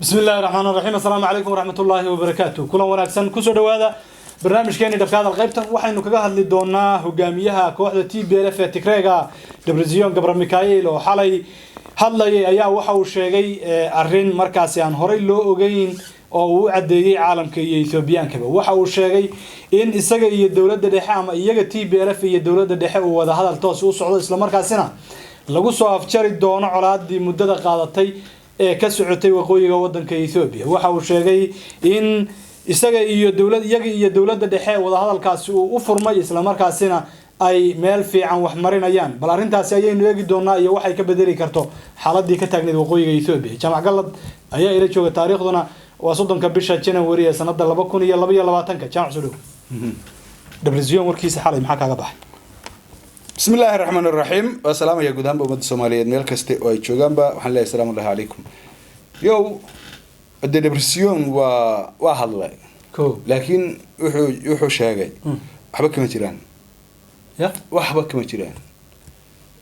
بسم الله الرحمن الرحيم السلام عليكم ورحمة الله وبركاته كلنا وناكسن كسر دوادا برنامج كاني دفعات الغيبة وحين نكجاه اللي دونا هجاميها كوحدة تي بي اف تكريجا دبرزيون قبر ميكائيل وحلي هلا يا وحو شيء أرين مركزي عن هوري لو أوجين أو عدي عالم كي إثيوبيان كبا وحو شيء إن السجى الدولة الدحام يجا تي بي اف الدولة الدحام وهذا هذا التوسع وصعود إسلام مركزنا لو صار في شرط دونا على عد مدة قاضتي كسعتي وقوي ودن كإثيوبيا وحاول شيء إن isaga iyo dawladda dhexe wada hadalkaasi uu furmay isla markaasina ay meel fiican wax marinayaan bal arintaasi ayaynu eegi doonaa iyo waxay ka bedeli karto xaaladii ka taagneed waqooyiga Ethiopia jamac galad ayaa ila jooga taariikhduna waa 30 bisha January ee sanada 2022 jamac soo dhabreziyon warkiisa xalay maxaa kaaga baxay بسم الله الرحمن الرحيم والسلام يا جودان بمد الصومالية ميل كستي أي جوجان با وحنا الله السلام الله عليكم يو الدبرسيون وهلا لكن وحو شاقي وحبك ما تيران يا وحبك ما تيران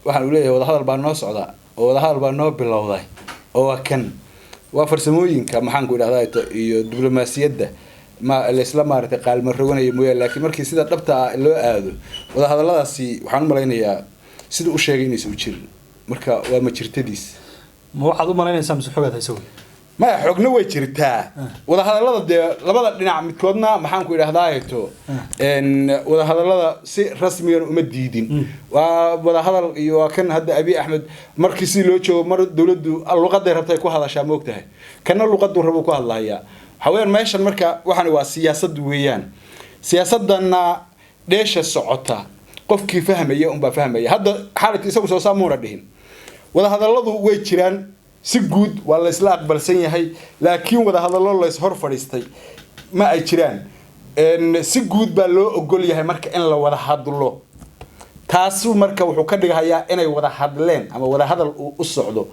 وحنا ولا وده هذا البرنامج صعدا وده هذا البرنامج بالله هو كان وفرسموين كمحن قول هذا الدبلوماسية ده ما الإسلام ما ارتقال مرّونا يمويل لكن مركز سيدا طبطة اللي هذا وده هذا الله سي وحنا ملاينا يا سيدا وشاقين يسوي مركا وما ترتديس ما واحد ملاينا سامس حاجة يسوي ما حقنا ويشرتها وده هذا الله ده لبض نعم متكودنا محن كل هدايته إن وده هذا الله سي رسميا ومديدين وده هذا يوكن هذا أبي أحمد مركزي لوتشو مر دولده اللغة ده ربطة يكون هذا شاموكته كان اللغة ده ربوكوا الله يا حوالي ماشان مركا وحنا وسياسة ويان سياسة دنا ليش الصعوطة قف كيف فهمية وما فهمية هذا حالة يسوي سوسا موردين وده هذا الله ويتشران سجود ولا إسلاق برسيني هاي لكن وده هذا الله يسهر فريستي ما يتشران إن سجود بلو أقول يا مركا إن لو وده هذا الله تاسو مركا وحكدي هيا إن وده هذا لين أما وده هذا الصعدو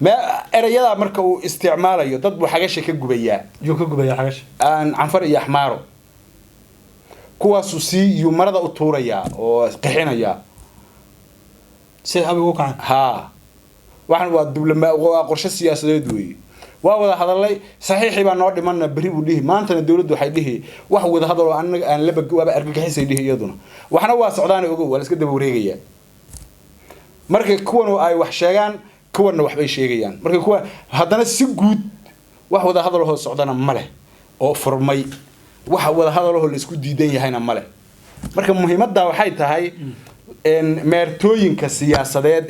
ما أريادا مركو استعماله يتطبع حاجة كجوبيا كجوبيا حاجة عن فرق يحماره كوا سوسي يمرض الطوريا وقحنا يا سيد أبي وقع ها وحنا والدبلوماسية وقرش السياسة دوي وهذا هذا الله صحيح يبقى نقعد منا بريء وليه ما أنت الدولة دو حيده وهو هذا أن لبق وبأرجع حس يده يدنا وحنا واسعدان يقول ولا سكده بوريجيا مركو كونوا أي وحشيان كون وحبي شيئيان مركي كون هذا السجود وهذا هذا له السعودان ماله أو فرمي وهذا هذا له السجود ديني هنا ماله مركي مهمة ده وحيتها هاي إن مرتوين كسياسة ده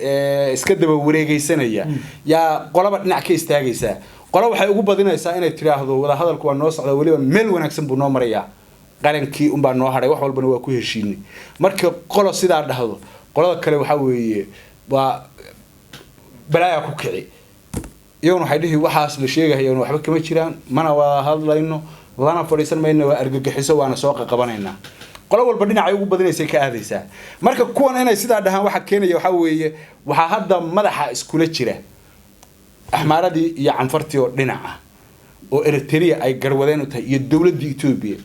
إسكده بوريجي سنة يا قلبت نعكس تاجيسة قلب حيقول بدينا يسألنا تراه وهذا هذا الكون نص على ولي مل ونكسب بنومريا قالن كي بنوه هذا وحول بنوه كويه شيني مركي قلب سيدا هذا قلب كله وحوي بلايا كوكعي يوم حيده وحاس لشيء يوم وحبك كم يشيران ما أنا وهذا لأنه وأنا فريسان ما إنه أرجع حسوا وأنا سواق قبنا قالوا البدين عيوب بدين يسيك هذه سا مركب كون هنا يصير ده واحد كنا يحوي وهذا مدح إسكولة شراء أحمر دي يعنفرتي ودينا وإرتريا أي جروادين يدولة دي إثيوبيا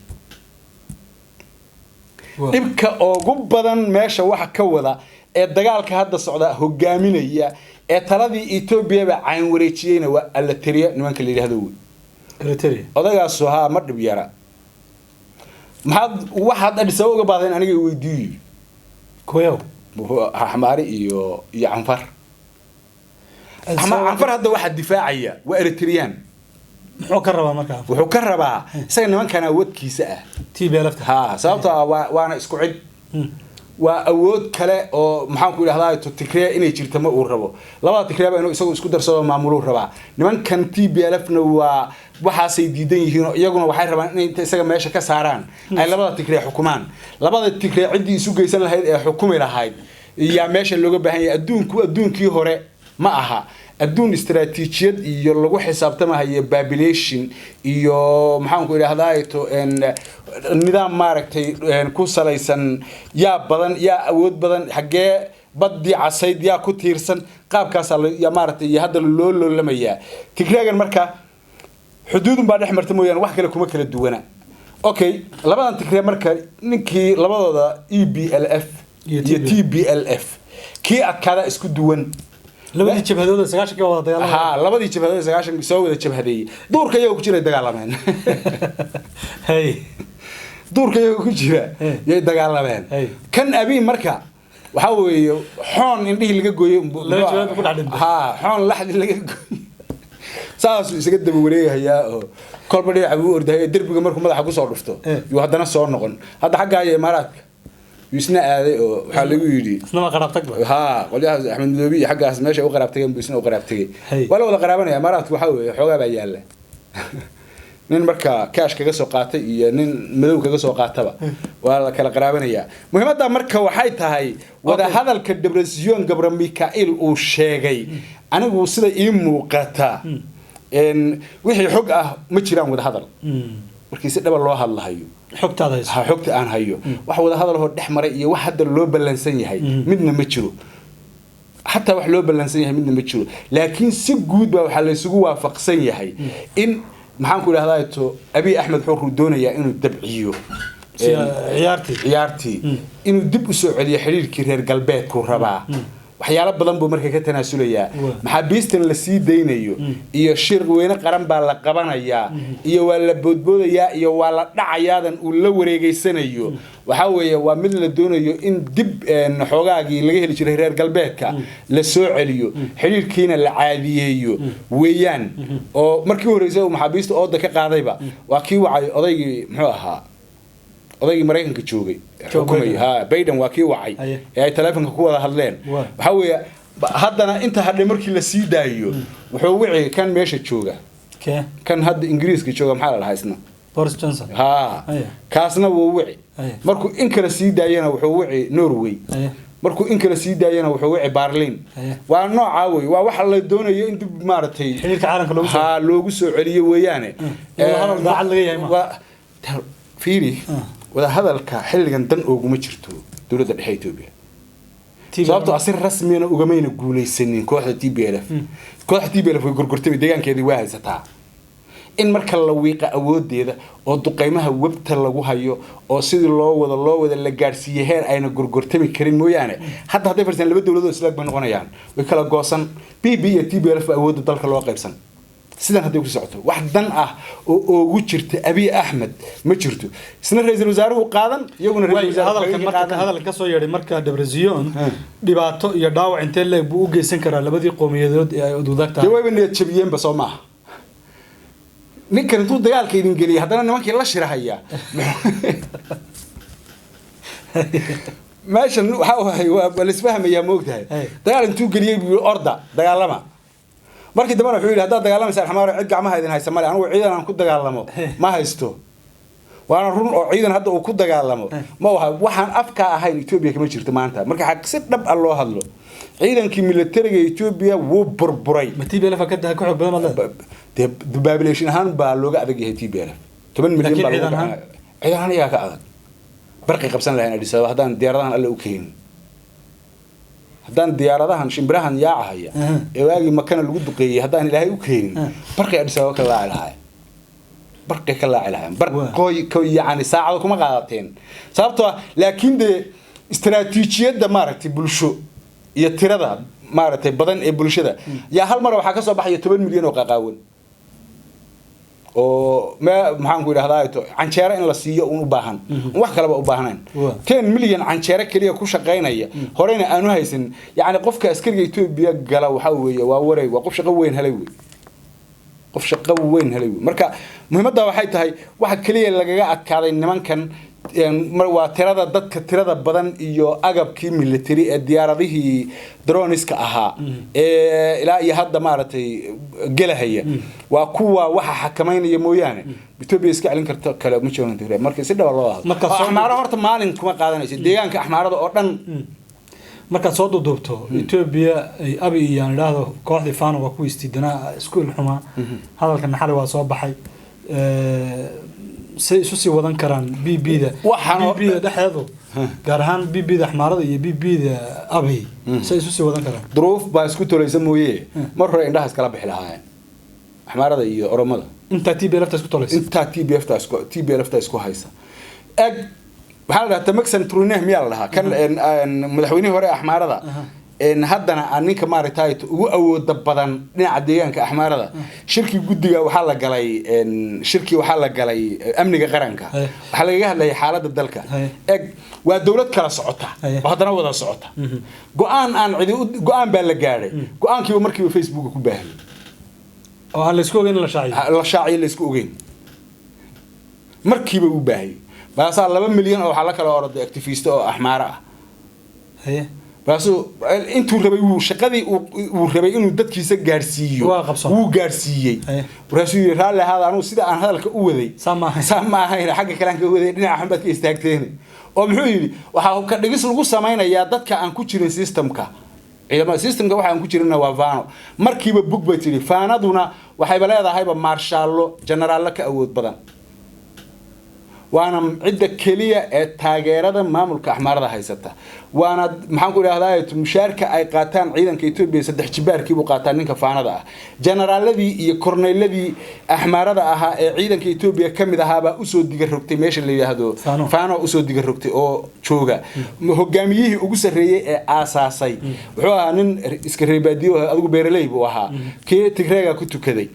يبقى أوجب بدن ماشى واحد كوذا الدجال كهذا الصعداء هجامينية ترى إثيوبيا بعين وريتشين والتريا نمان كلي هذول التريا هذا السوها مرد بيارا ما واحد أدسوق بعدين أنا يودي كويو حماري يعنفر عنفر هذا واحد دفاعية وإرتريان وحكربا مركب وحكربا سين نمان كان ود كيسة تي بيلفت ها سببتها وأنا اسكعد وأود كلا أو محاول كل هذا تتكرر إني جرت ما أوربه لا تكرر إنه يسوي سكودر سوا معمولور ربع نمان كان تي بيلفنا وحاسي ديدين يجون وحير ربع إني تسجل ماشى كسران أي لا تكرر حكومان لا تكرر عندي سوق يسال هاي حكومة لهاي يا ماشى اللي جنبه هي أدون كي هراء معها أدون استراتيجية يلقوا حساب تما هي بابليشن يو محاول كل هذا إن النظام ماركتي إن كوساليسن يا بدن يا أود بدن حاجة بدي عصيد يا كتيرسن قاب كاسل يا ماركتي هذا اللول لما يا تكرر المركة حدود بعد أحمر تمويان واحد لكم كل الدوانة أوكي لبعض تكرر مركة نكى لبعض EBLF يا TBLF كي أكذا إسكو دوان labadii jabhadood sagaashanka wada dagaalamay ha labadii jabhadood sagaashanka soo wada jabhaday duurka iyagu ku jiray dagaalameen hay duurka iyagu ku jira yay dagaalameen kan abiin marka waxa weeye xoon indhihi laga gooyay laba jabhad ku dhacday ha xoon laxdi laga gooyay saas isaga daba wareegayaa oo kolba dhinaca uu ordahay darbiga markuu madaxa ku soo dhufto iyo haddana soo noqon hadda xagga ay imaaraadka yusna aaday oo waxa lagu yiri isna ma qarabtag ha qolyaha Axmed Madoobi xaggaas meesha u qarabtageen buu isna u qarabtagay wala wada qaraabanaya imaaraadku waxa weeye xoogaa baa yaala nin marka kaash kaga soo qaatay iyo nin madow kaga soo qaataba waa la kala qaraabanaya muhiimadda marka waxay tahay wada hadalka Debrecen Gabra Mikail uu sheegay anigu sida ii muuqata wixii xog ah ma jiraan wada hadal markii si dhab loo hadlahayo xogtaada ha xogta aan hayo wax wada hadal oo dhex maray iyo wax hadda loo balansan yahay midna ma jiro hatta wax loo balansan yahay midna ma jiro laakiin si guud baa waxa la isugu waafaqsan yahay in maxaan ku ilaahay to Abi Ahmed wuxuu doonayaa inuu dabciyo ciyaartii inuu dib u soo celiyo xiriirkii reer galbeedku rabaa waxyaalo badan buu markaa ka tanaasulayaa maxaabiistan la sii deynayo iyo shir weyne qaran baa la qabanayaa iyo waa la boodboodayaa iyo waa la dhacayaadan uu la wareegeysanayo waxa weeye waa mid la doonayo in dib xoogaagii laga heli jiray reer galbeedka la soo celiyo xiriirkiina la caadiyeeyo weeyaan oo markii horeysay uu maxaabiista ooda ka qaadayba waa kii wacay odaygii muxuu ahaa odaygii Mareykanka joogay xukuumay ha Biden waa kii wacay ee ay telefoonka ku wada hadleen waxa weeye haddana inta hadhay markii la sii daayo wuxuu wicii kan meesha jooga kan hadda Ingiriiska jooga maxaa la haysna Boris Johnson ha kaasna wuu wici markuu in kala sii daayana wuxuu wici Norway markuu in kala sii daayana wuxuu wici Berlin waa nooca way waa wax la doonayo in dib maartay xiriirka caalamka loogu soo celiyo weeyane hadal daacad laga yahay ma fiiri wada hadalka xilligan dan ooguma jirto dawladda dhexe Itoobiya sababtoo asir rasmiina ugamayna guuleysanin kooxda TPLF kooxda TPLF way gurgurtay deegaankeedii waa haysataa in marka la wiiqa awoodeeda oo duqeymaha webta lagu hayo oo sidii loo wada la gaarsiiyay heer ayna gurgurtami karin mooyaane hadda haday farsan laba dawladood isla noqonayaan way kala goosan PB iyo TPLF awoodda dalka loo qaybsan sidan hadii ku socoto wax dan ah oo ugu jirta Abi Ahmed ma jirto isna ra'iisul wasaaruhu qaadan iyaguna ra'iisul wasaaruhu hadalka ka soo yeeray marka Debrecen dhibaato iyo dhaawac intee leeg buu u geysan karaa labadii qowmiyadood ee ay udugtahay jawaabin niyad jabiyeen ba Soomaa ninkan intuu dagaalka idin geliyay haddana nimankii la shirahaya meeshan waxa la isfahmaya moogtahay dagaal intuu geliyay orda dagaalama markii dambe wuxuu yiri hadda dagaalamaysa xamaaro cid gacmaha idin haysa male anigu ciidan aan ku dagaalamo ma haysto waana run oo ciidan hadda uu ku dagaalamo ma waxaan afka ahayn Itoobiya kama jirto maanta marka xaq si dhab ah loo hadlo ciidankii militariga Itoobiya wuu burburay TPLF ka daa ku xog badan ma population ahaan baa looga adag yahay TPLF 10 milyan baa ciidan ayaa ka adag barqi qabsan lahayn Addis Ababa hadaan diyaaradahan alla u keenin hadaan diyaaradahan shimbirahan yaacaya ee waagi makana lagu duqeeyay hadaan Ilaahay u keenin barqi Addis Ababa ka laacilahay barqi ka laacilahay barqoy yaani saacado kuma qaadateen sababtoo laakiin de istiraatiijiyada maaragtay bulsho iyo tirada maaragtay badan ee bulshada yaa hal mar waxa ka soo baxay 10 milyan oo qaqaawan oo ma maxaan ku yiraahdaa canjeera in la siiyo u baahan wax kale u baahanaan 10 milyan canjeera kaliya ku shaqeynaya horeyna aanu haysan yaani qofka askariga Itoobiya gala waxa weeye waa waray waa qof shaqo weyn helay marka muhiimadda waxay tahay waxa kaliya lagaga adkaaday nimankan waa tirada badan iyo agabkii military ee diyaaradihii droniska ahaa ee ilaa iyo hadda maaragtay galahaya waa kuwa waxa xakameynaya mooyaane Itoobiya iska celin karto kale ma joogan Tigray marka si dhab loo hadlo axmaaro horta maalin kuma qaadanayso deegaanka axmaarada oo dhan marka soo duubto Itoobiya ay Abi iyo yiraahdo kooxdii Fano waa ku istiidana iskuul xuma hadalkan xal waa soo baxay say isu sii wadan karaan BB-da dhexdeedu gaar ahaan BB-da axmaarada iyo BB-da Abi say isu sii wadan karaan duruuf baa isku tolaysa mooyee mar hore indhaha kala bixi lahaayeen axmaarada iyo oromada inta TPLF isku tolaysa inta TPLF isku haysa waxa la dhahaa Maxan Truneh miyaa la dhahaa kan madaxweynihii hore axmaarada إن هذا أنك ما رتايت وأود بدن نعديان كأحمرة شركة جدية وحلا جلاي إن شركة وحلا جلاي أمنية قرنكا وحلا جه لي حالة الدلكة والدولة كلا صعتها وهذا نوضع صعتها قان عن عدي قان بالجاري قان كيو مركب فيسبوك كباهل oo la isku ogeyn la shaaciyo la isku ogeyn markiiba u baahay baasaa 2 milyan oo waxa la kala orday activist oo ahmaar ah baaso intuu rabay uu shaqadii uu rabay inuu dadkiisa gaarsiiyo uu gaarsiiyay raasuu raali hada anu sida aan hadalka u waday samaahay xagga kale aan ka waday dhinaca xambad ka istaagteen oo muxuu yiri waxa ka dhigis lagu sameeyay dadka aan ku jirin systemka ciidamada systemka waxa aan ku jirina waa faano markiiba bug bay tiri faanaduna waxay leedahay marshallo general ka awood badan وانا عدة كلية تاجرة مامل كأحمر هذا هيسته وانا محنقول هذا مشاركة أي قاتان عيدا كيتوب يصدق جبار كيبو قاتانين كفانا ده جنرال الذي يكورنيل الذي أحمر هذا عيدا كيتوب يكمل ذهب أسود ديجر ركتي ماشي اللي هذا فانا أسود ديجر ركتي أو شوجا هو جاميه وجسر ريه أساسي وهو نن إسكريبادي وأقول بيرلي بوها كي تكرهها كتو كذي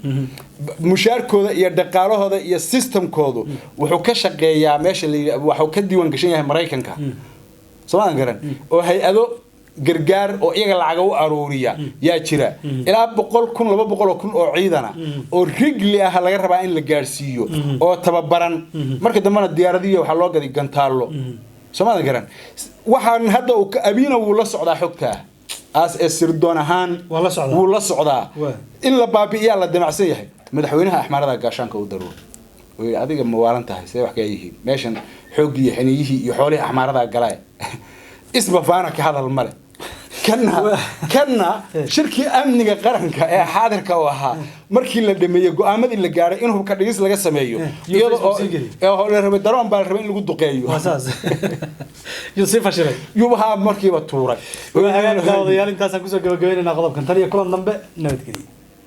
مشاركة يدقاله هذا يسيستم كودو وحكش يا ماشي اللي waxuu ka diiwan gashan yahay Mareykanka Soomaan garan oo hay'ado gargaar oo iyaga lacag u aruuriya yaa jira ilaa 100,000 oo ciidana oo rigli ah laga rabaa in la gaarsiiyo oo tababaran marka dambana diyaaradiyo waxa loo gaday gantaalo Soomaan garan waxaan hadda uu abiina uu la socdaa xogta as sirdoon ahaan wuu la socdaa in la baabi'iyo la damacsan yahay madaxweynaha Axmarada gaashaanka u daruur وهذه موالنتها سوي حكايه ماشان حقي حنيه يحولي أحمرها قلاي اسمه فانا كهذا الملك كنا شركة أمنية قرنك حاضر كواها مركي اللي دميه قامد اللي جاره إنه كرئيس لقى سميه هو اللي ربي درام بالربين اللي قد قيو أساس يصير فشلك يبها مركي بطورك وهذا قاضي يعني أنت سأقول لك جوين نقضب كنتري كلام نبأ نبتكلم